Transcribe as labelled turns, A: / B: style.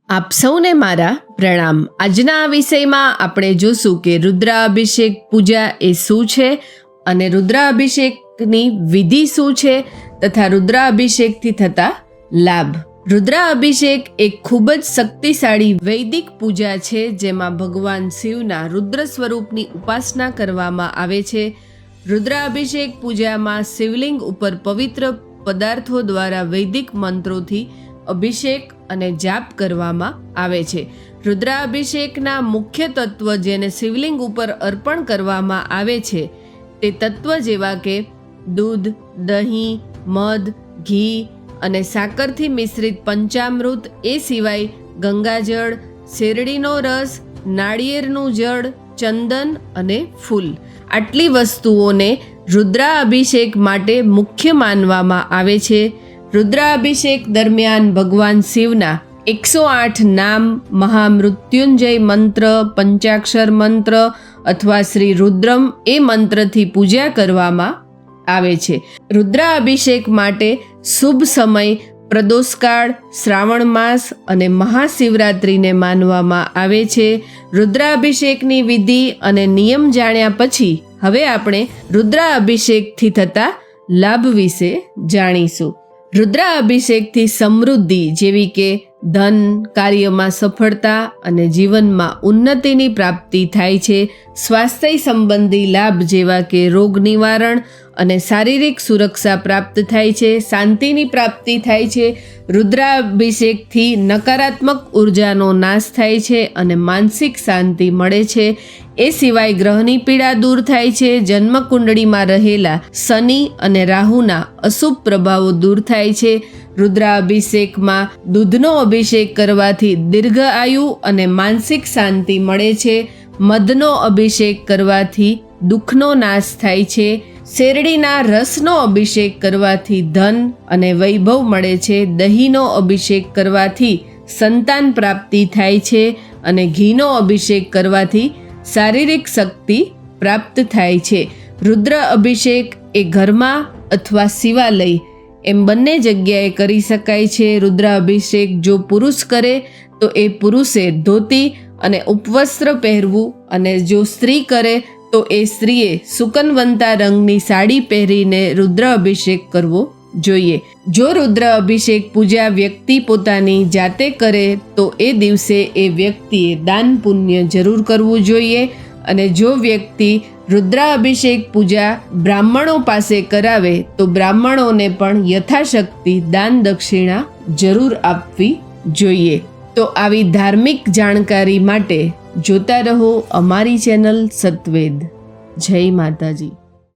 A: આપ સૌને મારા પ્રણામ. આજના આ વિષયમાં આપણે જોશું કે રુદ્રાભિષેક પૂજા એ શું છે અને રુદ્રાભિષેકની વિધિ શું છે તથા રુદ્રાભિષેકથી થતા લાભ. રુદ્રાભિષેક એક ખૂબ જ શક્તિશાળી વૈદિક પૂજા છે જેમાં ભગવાન શિવના રુદ્ર સ્વરૂપની ઉપાસના કરવામાં આવે છે. રુદ્રાભિષેક પૂજામાં શિવલિંગ ઉપર પવિત્ર પદાર્થો દ્વારા વૈદિક મંત્રોથી અભિષેક અને જાપ કરવામાં આવે છે. રુદ્રાભિષેકના મુખ્ય તત્વ જેને શિવલિંગ ઉપર અર્પણ કરવામાં આવે છે તે તત્વ જેવા કે દૂધ, દહીં, મધ, ઘી અને સાકરથી મિશ્રિત પંચામૃત, એ સિવાય ગંગાજળ, શેરડીનો રસ, નાળિયેરનું જળ, ચંદન અને ફૂલ. આટલી વસ્તુઓને રુદ્રાભિષેક માટે મુખ્ય માનવામાં આવે છે. રુદ્રાભિષેક દરમિયાન ભગવાન શિવના 108 નામ, મહામૃત્યુંજય મંત્ર, પંચાક્ષર મંત્ર અથવા શ્રી રુદ્રમ એ મંત્રથી પૂજા કરવામાં આવે છે. રુદ્રાભિષેક માટે શુભ સમય પ્રદોષકાળ, શ્રાવણ માસ અને મહાશિવરાત્રિને માનવામાં આવે છે. રુદ્રાભિષેકની વિધિ અને નિયમ જાણ્યા પછી હવે આપણે રુદ્રાભિષેકથી થતા લાભ વિશે જાણીશું. રુદ્રાભિષેકથી સમૃદ્ધિ જેવી કે ધન, કાર્યમાં સફળતા અને જીવનમાં ઉન્નતિની પ્રાપ્તિ થાય છે. સ્વાસ્થ્ય સંબંધી લાભ જેવા કે રોગ નિવારણ અને શારીરિક સુરક્ષા પ્રાપ્ત થાય છે. શાંતિની પ્રાપ્તિ થાય છે. રુદ્રાભિષેકથી નકારાત્મક ઉર્જાનો નાશ થાય છે અને માનસિક શાંતિ મળે છે. એ સિવાય ગ્રહની પીડા દૂર થાય છે. જન્મકુંડળીમાં રહેલા શનિ અને રાહુના અશુભ પ્રભાવો દૂર થાય છે. રુદ્રાભિષેકમાં દૂધનો અભિષેક કરવાથી દીર્ઘ આયુ અને માનસિક શાંતિ મળે છે. મધનો અભિષેક કરવાથી દુઃખનો નાશ થાય છે. શેરડીના રસનો અભિષેક કરવાથી ધન અને વૈભવ મળે છે. દહીંનો અભિષેક કરવાથી સંતાન પ્રાપ્તિ થાય છે અને ઘીનો અભિષેક કરવાથી શારીરિક શક્તિ પ્રાપ્ત થાય છે. રુદ્ર અભિષેક એ ઘરમાં અથવા શિવાલય એમ બંને જગ્યાએ કરી શકાય છે. રુદ્રાભિષેક જો પુરુષ કરે તો એ પુરુષે ધોતી અને ઉપવસ્ત્ર પહેરવું અને જો સ્ત્રી કરે તો એ સ્ત્રીએ સુકનવંતા રંગની સાડી પહેરીને રુદ્ર અભિષેક કરવો જોઈએ. જો રુદ્ર અભિષેક પૂજા વ્યક્તિ પોતાની જાતે કરે તો એ દિવસે એ વ્યક્તિએ દાન પુણ્ય જરૂર કરવું જોઈએ અને જો વ્યક્તિ રુદ્રાભિષેક પૂજા બ્રાહ્મણો પાસે કરાવે તો બ્રાહ્મણોને પણ યથાશક્તિ દાન દક્ષિણા જરૂર આપવી જોઈએ. તો આવી ધાર્મિક જાણકારી માટે જોતા રહો અમારી ચેનલ સત્વેદ. જય માતાજી.